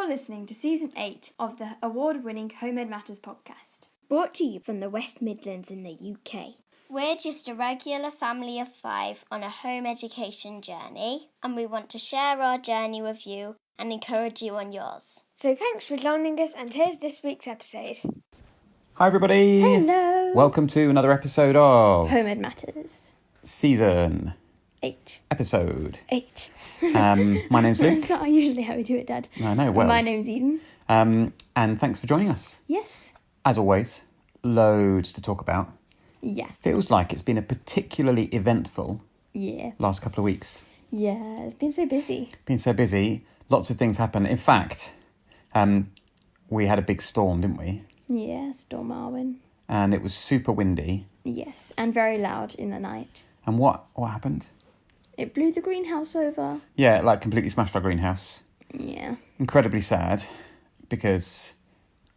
You're listening to Season 8 of the award-winning Homemade Matters podcast. Brought to you from the West Midlands in the UK. We're just a regular family of 5 on a home education journey, and we want to share our journey with you and encourage you on yours. So thanks for joining us, and here's this week's episode. Hi everybody! Hello! Welcome to another episode of Homemade Matters. Season 8. Episode. 8. My name's Luke. That's not usually how we do it, Dad. I know, well. My name's Eden. And thanks for joining us. Yes. As always, loads to talk about. Yeah. Feels like it's been a particularly eventful last couple of weeks. Yeah, it's been so busy. Been so busy, lots of things happen. In fact, we had a big storm, didn't we? Yeah, Storm Arwen. And it was super windy. Yes, and very loud in the night. And what happened? It blew the greenhouse over. Yeah, like completely smashed our greenhouse. Yeah. Incredibly sad, because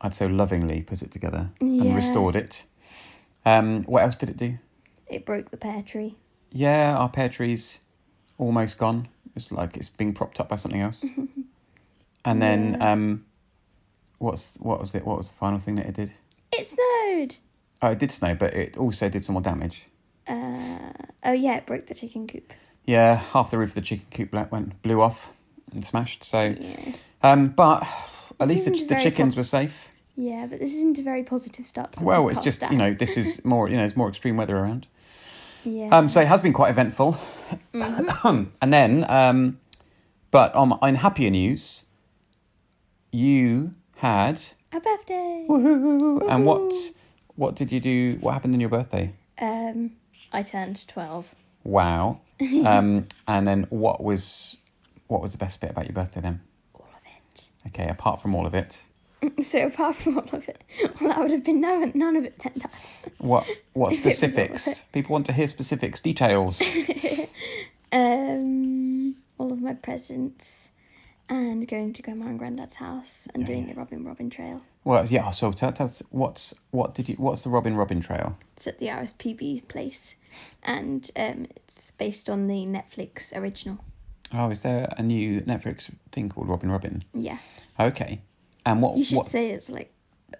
I'd so lovingly put it together and restored it. What else did it do? It broke the pear tree. Yeah, our pear tree's almost gone. It's like it's being propped up by something else. And then, what was the final thing that it did? It snowed! Oh, it did snow, but it also did some more damage. It broke the chicken coop. Yeah, half the roof of the chicken coop blew off and smashed. So, Yeah. but at least the chickens were safe. Yeah, but this isn't a very positive start to the Well, podcast, it's just, Dad. this is more, there's more extreme weather around. Yeah. So it has been quite eventful. And then, but in happier news, you had A birthday! woohoo! And what did you do? What happened in your birthday? I turned 12. Wow. And then what was the best bit about your birthday then? All of it. Okay, apart from all of it. So apart from all of it, well, that would have been none of it then, Dad. What If it was all of specifics? it. People want to hear specifics, details. All of my presents and going to Grandma and Granddad's house and doing the Robin Trail. Well, yeah. So tell us what's the Robin Trail? It's at the RSPB place, and it's based on the Netflix original. Oh, is there a new Netflix thing called Robin? Yeah. Okay. And what You should say it's like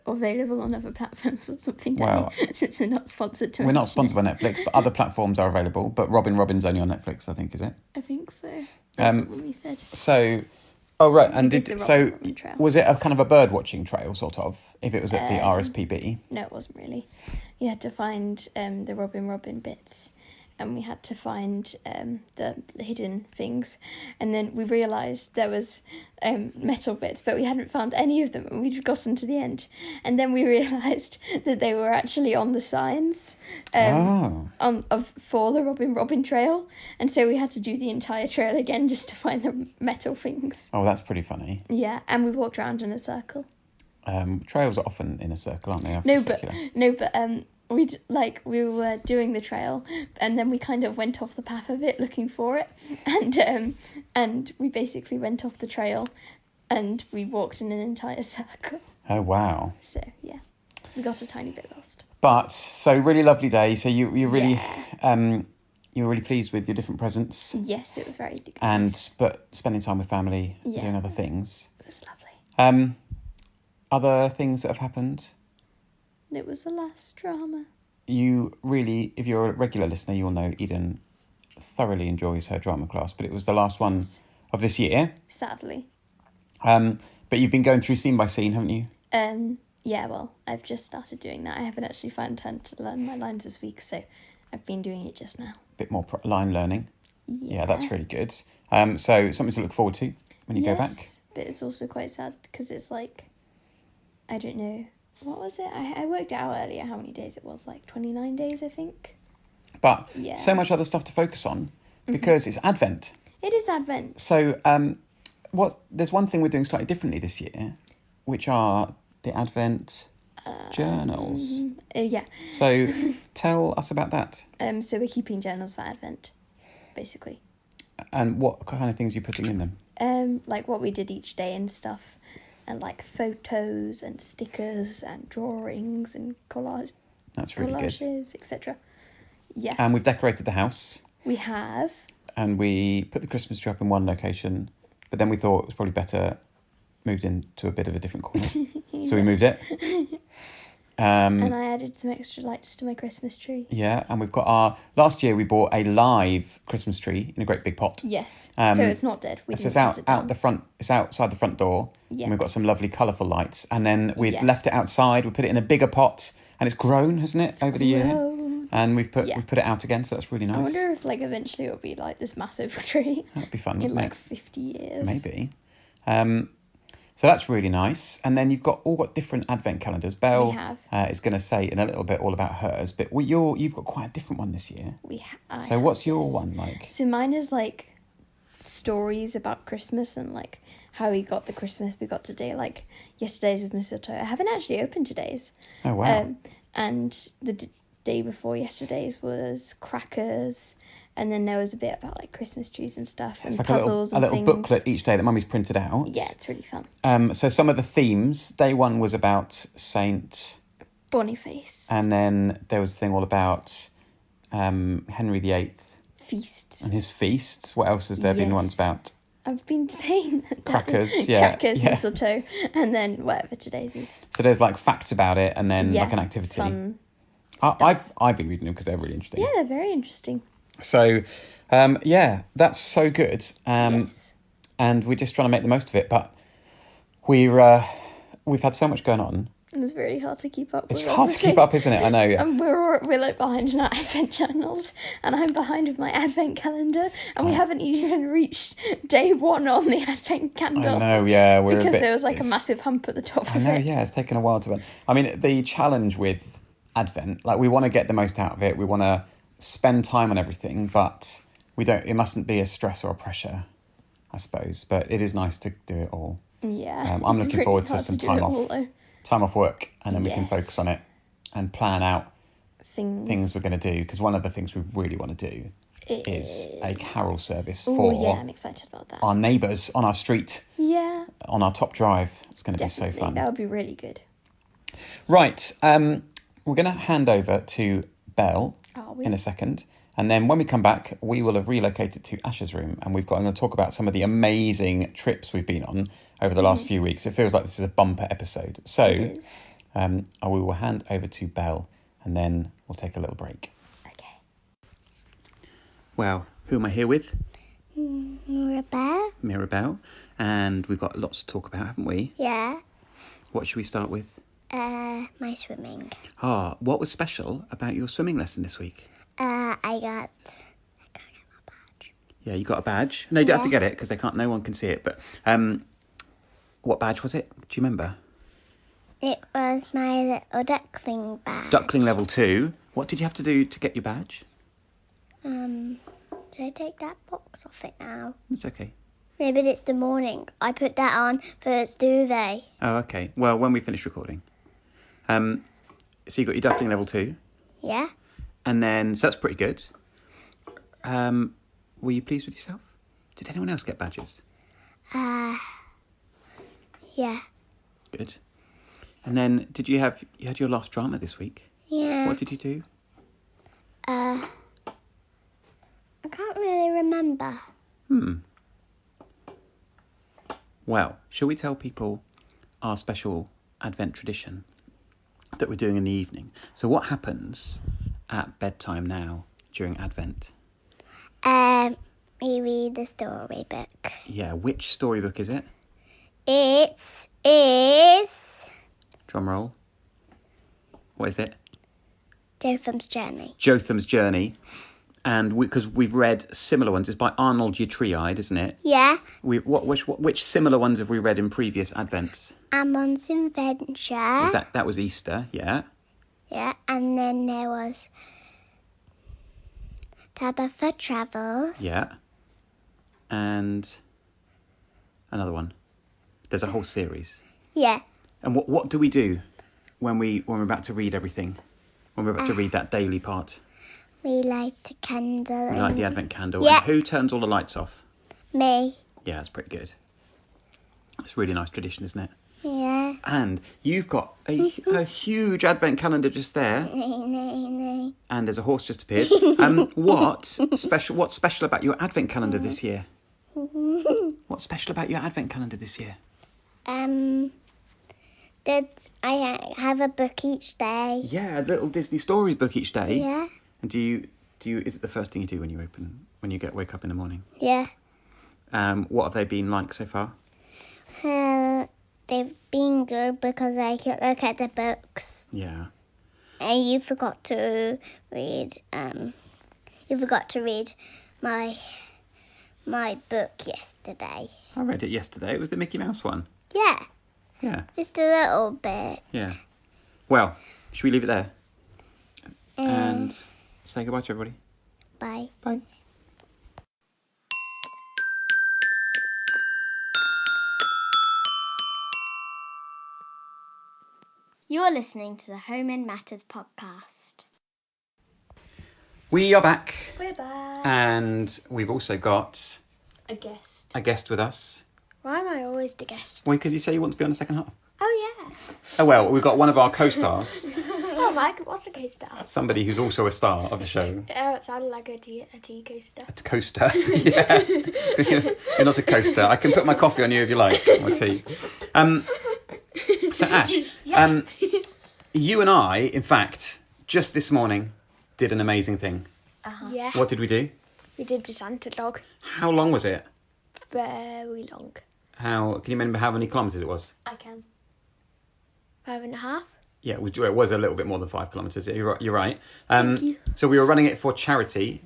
available on other platforms or something. Well, since we're not sponsored to. We're not sponsored by Netflix, but other platforms are available. But Robin's only on Netflix, I think, is it? I think so. That's what we said. So, oh right, and did the so Robin Trail. was it a kind of a bird watching trail, sort of? If it was at the RSPB. No, it wasn't really. You had to find the Robin bits, and we had to find the hidden things, and then we realised there was metal bits, but we hadn't found any of them, and we'd gotten to the end, and then we realised that they were actually on the signs for the Robin Trail, and so we had to do the entire trail again just to find the metal things. Oh, that's pretty funny. Yeah, and we walked around in a circle. Trails are often in a circle, aren't they? We were doing the trail, and then we kind of went off the path of it looking for it, and we basically went off the trail, and we walked in an entire circle. Oh wow! So yeah, we got a tiny bit lost. But so really lovely day. So you really you were really pleased with your different presents. Yes, it was very good. But spending time with family, doing other things. It was lovely. Other things that have happened. It was the last drama. You really, if you're a regular listener, you'll know Eden thoroughly enjoys her drama class, but it was the last one of this year. Sadly. But you've been going through scene by scene, haven't you? Yeah, well, I've just started doing that. I haven't actually found time to learn my lines this week, so I've been doing it just now. Bit more line learning. Yeah, Yeah, that's really good. So something to look forward to when you go back. But it's also quite sad because it's like, I don't know. What was it? I worked out earlier how many days it was, like 29 days, I think. But so much other stuff to focus on because it's Advent. It is Advent. So there's one thing we're doing slightly differently this year, which are the Advent journals. Yeah. So tell us about that. So we're keeping journals for Advent, basically. And what kind of things are you putting in them? Like what we did each day and stuff. And like photos and stickers and drawings and That's really collages, etc. Yeah. And we've decorated the house. We have. And we put the Christmas tree up in one location, but then we thought it was probably better moved into a bit of a different corner. So we moved it. And I added some extra lights to my Christmas tree. Yeah, and we've got last year we bought a live Christmas tree in a great big pot. Yes. So it's not dead. So it's out the front. It's outside the front door. Yeah. And we've got some lovely colourful lights. And then we'd left it outside. We put it in a bigger pot, and it's grown, hasn't it, over the year? And we've put it out again, so that's really nice. I wonder if eventually it'll be this massive tree. That'd be fun. In 50 years. Maybe. So that's really nice. And then you've all got different advent calendars. Belle is going to say in a little bit all about hers, but you've got quite a different one this year. So what's your one like? So mine is stories about Christmas and how we got the Christmas we got today. Yesterday's with mistletoe. I haven't actually opened today's. Oh wow! And the day before yesterday's was crackers. And then there was a bit about Christmas trees and stuff and puzzles and things. A little booklet each day that Mummy's printed out. Yeah, it's really fun. So some of the themes. Day one was about Saint Boniface. And then there was a thing all about Henry VIII. Feasts. And his feasts. What else has there been ones about? I've been saying that. Crackers, yeah. Crackers, mistletoe, and then whatever today's is. So there's facts about it and then an activity. Fun I've been reading them because they're really interesting. Yeah, they're very interesting. So, that's so good. Yes. And we're just trying to make the most of it. But we've had so much going on. And it's really hard to keep up with. It's hard to keep up, isn't it? I know. And we're behind in our advent journals, and I'm behind with my advent calendar, and we haven't even reached day one on the advent candle. I know, yeah. Because there was a massive hump at the top of it. I know, yeah. It's taken a while to run. I mean, the challenge with advent, we want to get the most out of it. We want to spend time on everything, but it mustn't be a stress or a pressure, I suppose. But it is nice to do it all. Yeah. I'm looking forward to some time off work, and then we can focus on it and plan out things we're going to do, because one of the things we really want to do is a carol service for I'm excited about that. Our neighbours on our street. Yeah. On our top drive. It's going to be so fun. That would be really good. Right. We're going to hand over to Belle in a second. And then when we come back, we will have relocated to Ash's room, and I'm going to talk about some of the amazing trips we've been on over the last few weeks. It feels like this is a bumper episode. So we will hand over to Belle, and then we'll take a little break. Okay. Well, who am I here with? Mirabelle. Mirabelle. And we've got lots to talk about, haven't we? Yeah. What should we start with? My swimming. What was special about your swimming lesson this week? I can't get my badge. Yeah, you got a badge. No, you don't have to get it because no one can see it. But what badge was it? Do you remember? It was my little duckling badge. Duckling level 2. What did you have to do to get your badge? Should I take that box off it now? It's okay. No, but it's the morning. I put that on first duvet. Oh, okay. Well, when we finish recording. So you got your duckling level 2. Yeah. And then, so that's pretty good. Were you pleased with yourself? Did anyone else get badges? Yeah. Good. And then, you had your last drama this week? Yeah. What did you do? I can't really remember. Well, shall we tell people our special Advent tradition that we're doing in the evening? So what happens at bedtime now during Advent? We read the storybook. Yeah, which storybook is it? It is... Drum roll. What is it? Jotham's Journey. Jotham's Journey. And because we've read similar ones. It's by Arnold Ytreeide, isn't it? Yeah. Which similar ones have we read in previous Advents? Ammon's Adventure. That was Easter, yeah. Yeah, and then there was Tabitha Travels. Yeah. And another one. There's a whole series. Yeah. And what do we do when we're about to read everything? When we're about to read that daily part? We light a candle. We light the Advent candle. Yeah. And who turns all the lights off? Me. Yeah, that's pretty good. It's a really nice tradition, isn't it? Yeah. And you've got a huge Advent calendar just there. No. And there's a horse just appeared. What's special about your Advent calendar this year? What's special about your Advent calendar this year? Did I have a book each day? Yeah, a little Disney story book each day. Yeah. And do you? Is it the first thing you do when you wake up in the morning? Yeah. What have they been like so far? They've been good because I could look at the books. Yeah. And you forgot to read. My book yesterday. I read it yesterday. It was the Mickey Mouse one. Yeah. Yeah. Just a little bit. Yeah. Well, should we leave it there? And say goodbye to everybody. Bye. Bye. You're listening to the Home in Matters podcast. We are back. We're back. And we've also got A guest. a guest with us. Why am I always the guest? Well, because you say you want to be on the second half. Oh, yeah. Oh, well, we've got one of our co-stars, Oh, Mike, what's a co-star? somebody who's also a star of the show. Oh, it sounded like a tea coaster. A coaster. Yeah. You're not a coaster. I can put my coffee on you if you like, or tea. So, Ash, you and I, in fact, just this morning, did an amazing thing. Yeah. What did we do? We did the Santa Jog. How long was it? Very long. Can you remember how many kilometres it was? I can. 5.5. Yeah, it was a little bit more than 5 kilometres. You're right. Thank you. So we were running it for charity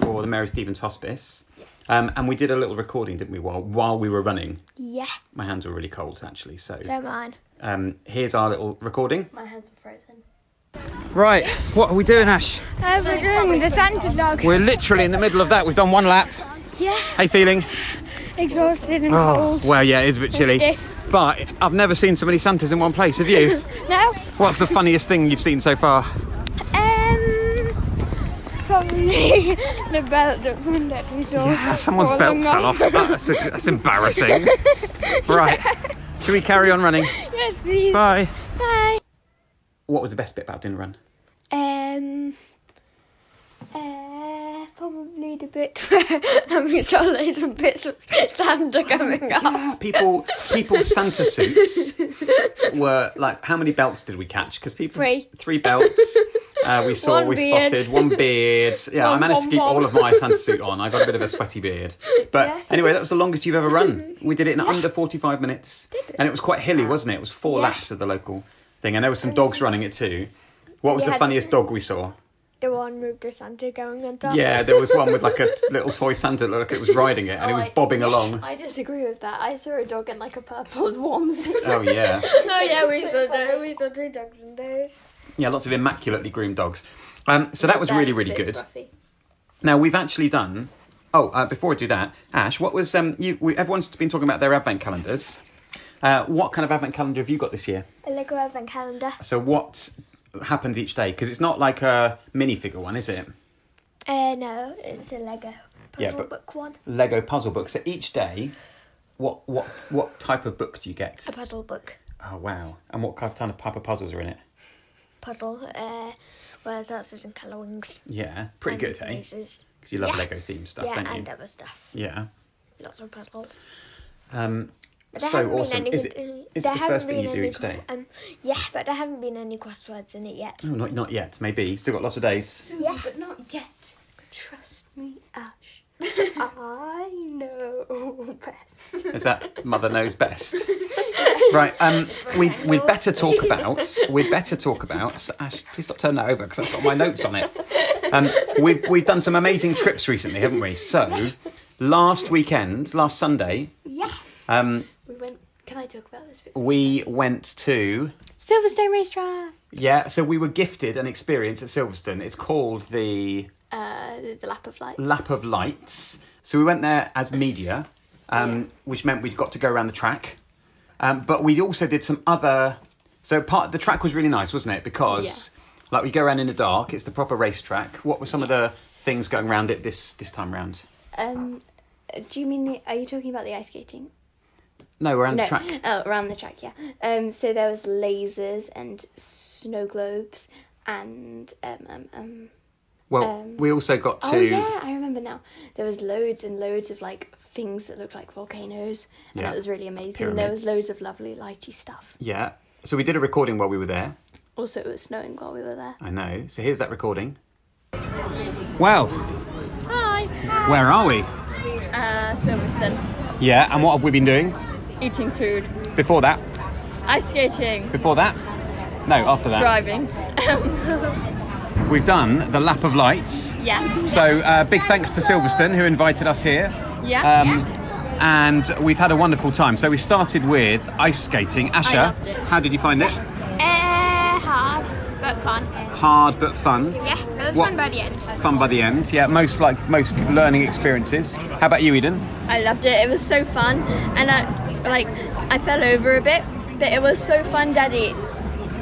for the Mary Stevens Hospice. Yes. And we did a little recording, didn't we, while we were running? Yeah. My hands were really cold, actually. So Don't mind. here's our little recording. My hands are frozen. Right, what are we doing, Ash? We're doing the Santa Jog. We're literally in the middle of that. We've done one lap. Yeah. How you feeling? Exhausted and Oh, cold. well, yeah, it is a bit chilly. stiff. But I've never seen so many Santas in one place, have you? No? What's the funniest thing you've seen so far? Probably the belt that we saw. Yeah, someone's belt falling fell off. That's embarrassing. Right, should we carry on running? Yes, please. Bye. Bye. What was the best bit about doing the run? Probably the bit where we saw loads of bits of Santa coming up. People's Santa suits were like, how many belts did we catch? Because people 3 belts. We beard. spotted one beard. Yeah, I One managed to keep pom-pom. all of my Santa suit on. I got a bit of a sweaty beard. But Yeah. anyway, that was the longest you've ever run. We did it in under 45 minutes. And it was quite hilly, wasn't it? It was 4 Yeah. laps of the local thing. And there were some dogs running it too. What was We the had- funniest dog we saw? The one with the Santa going on top. Yeah, there was one with like a little toy Santa, looked like it was riding it, and it was bobbing along. I disagree with that. I saw a dog in like a purple worms. Oh yeah, Oh yeah, we saw 2 dogs in those. yeah, lots of immaculately groomed dogs. So that was really, really good. Scruffy. Now we've actually done. Before we do that, Ash, what was everyone's been talking about their advent calendars. What kind of advent calendar have you got this year? A Lego advent calendar. So what happens each day? Because it's not like a minifigure one, is it? No, it's a Lego puzzle but- book one. Lego puzzle book. So each day, what type of book do you get? A puzzle book. Oh wow! And what kind of type of puzzles are in it? Puzzle, where answers and colour wings. Yeah, pretty good, eh? Mazes. Because you love Yeah. Lego themed stuff, Yeah, don't you? and other stuff. Yeah. Lots of puzzles. So There haven't been awesome. any- Is it there the haven't first thing been you do any each day? Yeah, but there haven't been any crosswords in it yet. Oh, not yet. Maybe. Still got lots of days. Yeah. But not yet. Trust me, Ash. I know best. Is that Mother Knows Best? Right. We'd better talk about. Ash, please stop turning that over because I've got my notes on it. We've done some amazing trips recently, haven't we? So last Sunday. Yeah. We went. Can I talk about this bit? We went to. Silverstone racetrack. Yeah, so we were gifted an experience at Silverstone. It's called the The lap of lights. Lap of Lights. So we went there as media, which meant we'd got to go around the track. But we also did some other. So the track was really nice, wasn't it? Because like we go around in the dark. It's the proper racetrack. What were some of the things going around it this time round? Do you mean are you talking about the ice skating? No, around the track. Oh, around the track, yeah. So there was lasers and snow globes and Well, we also got to... Oh, yeah, I remember now. There was loads and loads of, like, things that looked like volcanoes. And that was really amazing. And there was loads of lovely lighty stuff. Yeah. So we did a recording while we were there. Also, it was snowing while we were there. I know. So here's that recording. Well. Hi. Where are we? Silverstone. Yeah, and what have we been doing? Eating food. Before that? Ice skating. Before that? No, after that. Driving. We've done the lap of lights. Yeah. So big thanks to Silverstone who invited us here. Yeah. And we've had a wonderful time. So we started with ice skating. Asha, loved it. how did you find it? Hard, but fun. Hard but fun. Yeah, it was fun by the end. Fun by the end. Yeah, most learning experiences. How about you, Eden? I loved it. It was so fun. And I fell over a bit, but it was so fun, Daddy.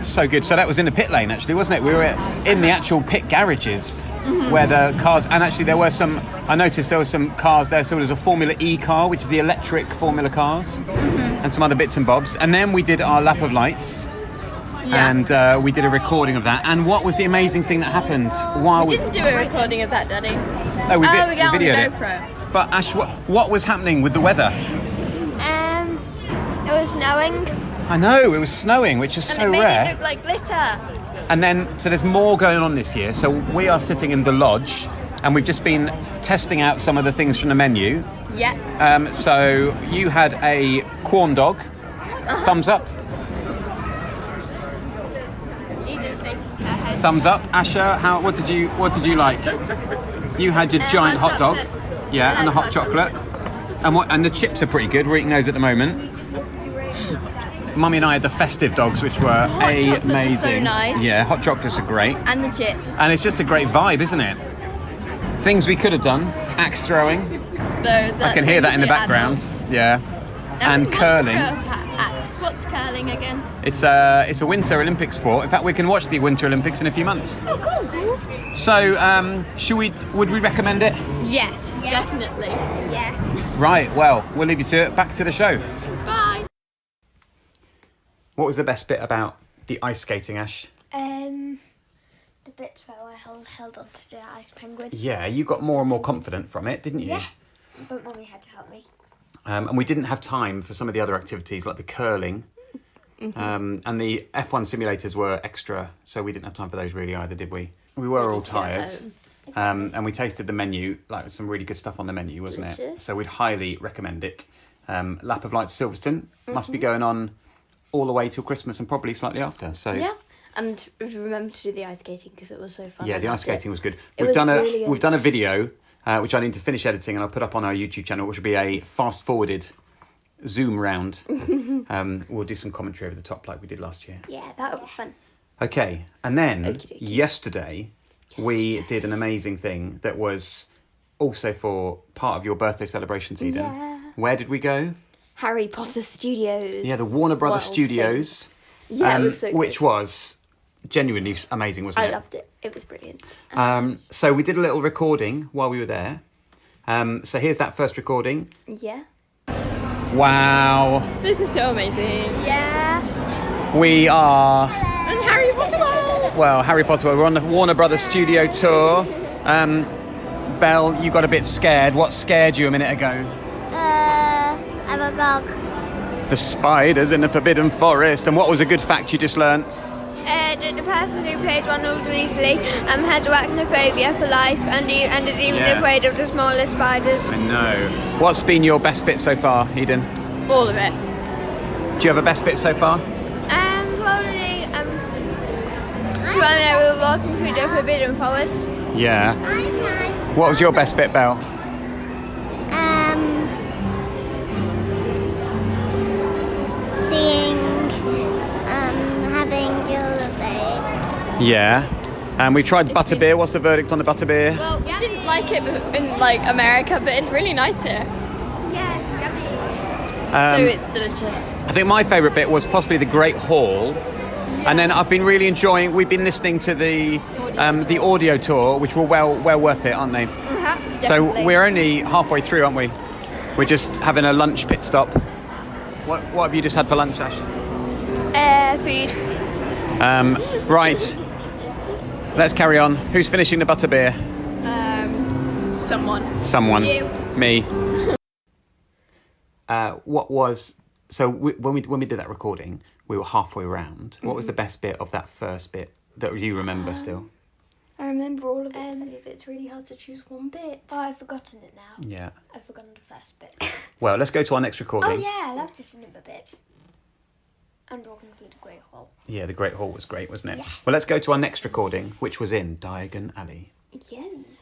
So good. So that was in the pit lane, actually, wasn't it? We were in the actual pit garages where the cars, and actually there were some, I noticed there were some cars there. So there was a Formula E car, which is the electric Formula cars, and some other bits and bobs. And then we did our lap of lights. Yeah. And we did a recording of that. And what was the amazing thing that happened while We didn't do a recording of that, Daddy. No, we we got on the videoed it. GoPro. But Ash, what was happening with the weather? It was snowing. I know, it was snowing, which is And so it made rare. it look like glitter. And then, so there's more going on this year. So we are sitting in the lodge, and we've just been testing out some of the things from the menu. Yeah. So you had a corn dog. Thumbs up. Thumbs up. Asha, what did you like? You had your giant hot dog. chocolate. Yeah, and the hot chocolate. And the chips are pretty good. We're eating those at the moment. Mummy and I had the festive dogs, which were amazing. Are so nice. Yeah, hot chocolates are great. And the chips. And it's just a great vibe, isn't it? Things we could have done. Axe throwing. I can hear that in the background. Yeah. And curling. What's curling again? It's a Winter Olympic sport. In fact, we can watch the Winter Olympics in a few months. Oh, cool. So, would we recommend it? Yes, definitely. Yeah. Right, well, we'll leave you to it. Back to the show. Bye. What was the best bit about the ice skating, Ash? The bits where I held onto the ice penguin. Yeah, you got more and more confident from it, didn't you? Yeah. But Mummy had to help me. And we didn't have time for some of the other activities like the curling. And the F1 simulators were extra, so we didn't have time for those really either, did we? We were all tired. And we tasted the menu, like some really good stuff on the menu, wasn't it? Delicious. So we'd highly recommend it. Lap of Lights Silverstone must be going on all the way till Christmas and probably slightly after. So Yeah. And remember to do the ice skating because it was so fun. yeah, I the ice loved it. skating was good. It was brilliant. We've done a video which I need to finish editing and I'll put up on our YouTube channel, which will be a fast forwarded Zoom round. We'll do some commentary over the top like we did last year. Yeah, that would be fun. Okay, and then Okey-dokey. yesterday we did an amazing thing that was also for part of your birthday celebrations, Eden. Yeah. Where did we go? Harry Potter Studios. Yeah, the Warner Brothers World Studios. Yeah, it was so good. Which was genuinely amazing, wasn't it? I loved it. It was brilliant. So we did a little recording while we were there. So here's that first recording. Yeah. Wow. This is so amazing. Yeah. We are... And Harry Potter World. Well, Harry Potter World. We're on the Warner Brothers Studio tour. Belle, you got a bit scared. What scared you a minute ago? I'm a dog. The spiders in the Forbidden Forest. And what was a good fact you just learnt? The person who plays Ronald Weasley has arachnophobia for life and is even afraid of the smallest spiders. I know. What's been your best bit so far, Eden? All of it. Do you have a best bit so far? Probably when we were walking through the Forbidden Forest. Yeah. What was your best bit, Belle? Seeing, having holidays. Yeah. And we tried butterbeer. What's the verdict on the butterbeer? Well, we didn't like it in America, but it's really nice here. Yes, yummy. So it's delicious. I think my favourite bit was possibly the Great Hall. And then I've been really enjoying, we've been listening to the audio tour, which were well worth it, aren't they? So we're only halfway through, aren't we? We're just having a lunch pit stop. What have you just had for lunch, Ash? Food. Right. Let's carry on. Who's finishing the butterbeer? Someone. You. Me. When we did that recording, we were halfway around. What was the best bit of that first bit that you remember still? I remember all of it. It's really hard to choose one bit. Oh, I've forgotten it now. Yeah. I've forgotten the first bit. Well, let's go to our next recording. Oh yeah, I loved the cinema bit. And walking through the Great Hall. Yeah, the Great Hall was great, wasn't it? Yeah. Well, let's go to our next recording, which was in Diagon Alley. Yes.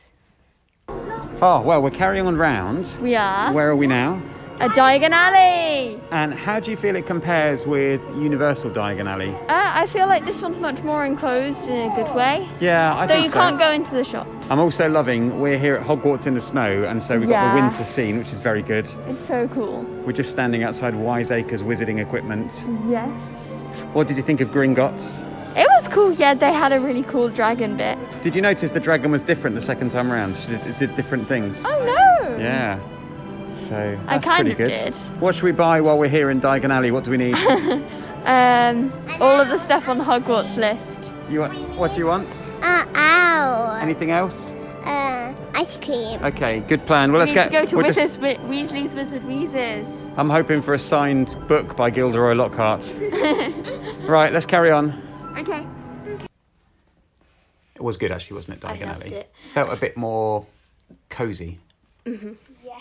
Oh, well, we're carrying on round. We are. Where are we now? A Diagon Alley. And how do you feel it compares with Universal Diagon Alley? I feel like this one's much more enclosed in a good way. Yeah, I Though think you so. can't go into the shops. I'm also loving, we're here at Hogwarts in the snow, and so we've got the winter scene, which is very good. It's so cool. We're just standing outside Wiseacre's wizarding equipment. Yes. What did you think of Gringotts? It was cool, yeah, they had a really cool dragon bit. Did you notice the dragon was different the second time round? It did different things. Oh no! Yeah. So I that's kind pretty of good. did. What should we buy while we're here in Diagon Alley? What do we need? All of the stuff on the Hogwarts list. What do you want? Ow. Anything else? Ice cream. Okay, good plan. Well, We need to go to Weasley's Wizard Wheezes. I'm hoping for a signed book by Gilderoy Lockhart. Right, let's carry on. Okay. It was good actually, wasn't it, I Diagon loved Alley? it. Felt a bit more cosy. Yeah.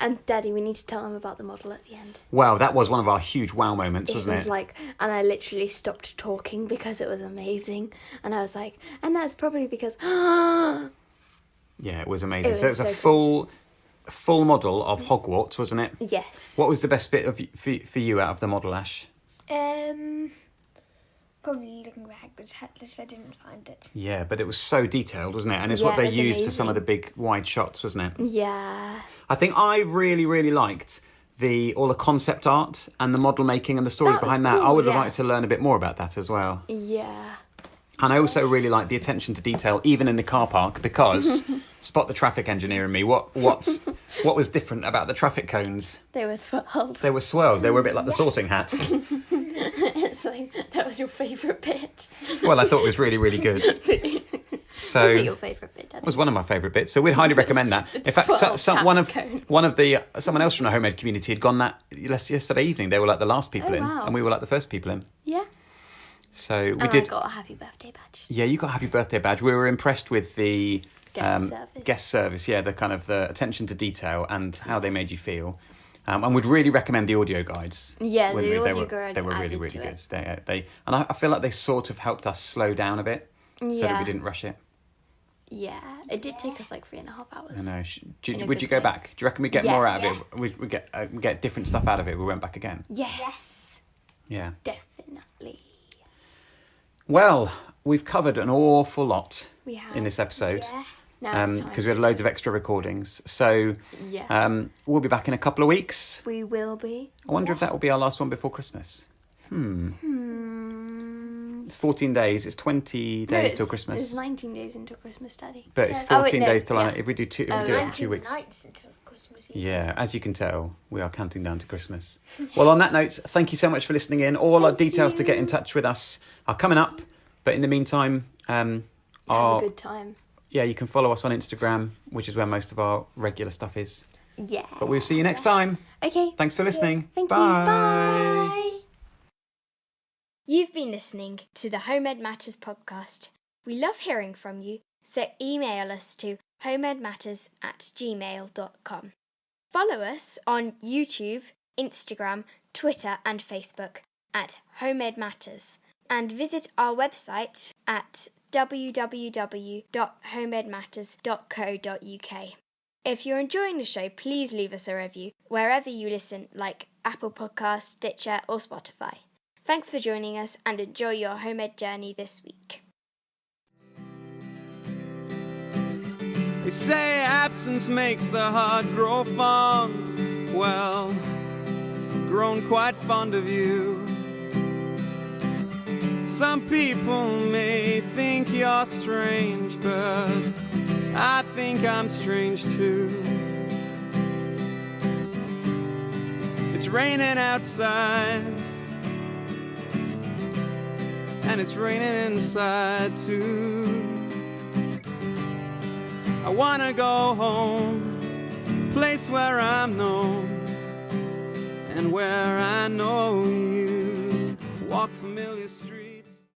And Daddy, we need to tell them about the model at the end. Wow, that was one of our huge wow moments, wasn't it? It was like, and I literally stopped talking because it was amazing. And I was like, and that's probably because... Yeah, it was amazing. It So it was was a so full model of Hogwarts, wasn't it? Yes. What was the best bit for you out of the model, Ash? Probably looking for Hagrid's hat list. I didn't find it. Yeah, but it was so detailed, wasn't it? And it's Yeah, what they it was used for some of the amazing. big wide shots, wasn't it? Yeah. I think I really, really liked all the concept art and the model making and the stories That was behind that. I cool, would have yeah. liked to learn a bit more about that as well. Yeah. And I also really like the attention to detail, even in the car park, because spot the traffic engineer in me. What was different about the traffic cones? They were swirled. They were swirls. They were a bit like the sorting hat. It's like, that was your favourite bit. Well, I thought it was really, really good. So Was it your favourite bit, Daddy? was one of my favourite bits. So we'd highly recommend that. In fact, someone else from the home ed community had gone that yesterday evening. They were like the last people in, wow. and we were like the first people in. Yeah. So we And did. I got a happy birthday badge. Yeah, you got a happy birthday badge. We were impressed with the Guest service. Yeah, the kind of the attention to detail and how they made you feel. And we'd really recommend the audio guides. Yeah, wouldn't the we? audio guides They were really, added really to good. it. I feel like they sort of helped us slow down a bit so that Yeah. we didn't rush it. Yeah. It did take us like 3.5 hours. I know. In a Would good you go way. back? Do you reckon we get Yeah. more out of it? We get different stuff out of it. We went back again. Yes. Yeah. Definitely. Well, we've covered an awful lot We have. in this episode. Yeah. Now it's time Because we to had loads of extra recordings. So Yeah. we'll be back in a couple of weeks. We will be. I wonder if that will be our last one before Christmas. It's 14 days. It's 20 days till Christmas. It's 19 days until Christmas, Daddy. But it's Yeah. 14 Oh, wait, no, days till yeah. if we do it in 2 weeks. Nights until Christmas Eve. Yeah, as you can tell, we are counting down to Christmas. Well, on that note, thank you so much for listening in. All our details to get in touch with us are coming up. But in the meantime, Have a good time. yeah, you can follow us on Instagram, which is where most of our regular stuff is. Yeah. But we'll see you next time. Okay. Thanks for listening. Thank you. Bye. Bye. You've been listening to the Home Ed Matters podcast. We love hearing from you, so email us to homeedmatters@gmail.com. Follow us on YouTube, Instagram, Twitter and Facebook at Home Ed Matters, and visit our website at www.homeedmatters.co.uk. If you're enjoying the show, please leave us a review wherever you listen, like Apple Podcasts, Stitcher or Spotify. Thanks for joining us and enjoy your home ed journey this week. They say absence makes the heart grow fond. Well, grown quite fond of you. Some people may think you're strange, but I think I'm strange too. It's raining outside, and it's raining inside too. I wanna go home, place where I'm known and where I know you. Walk familiar streets.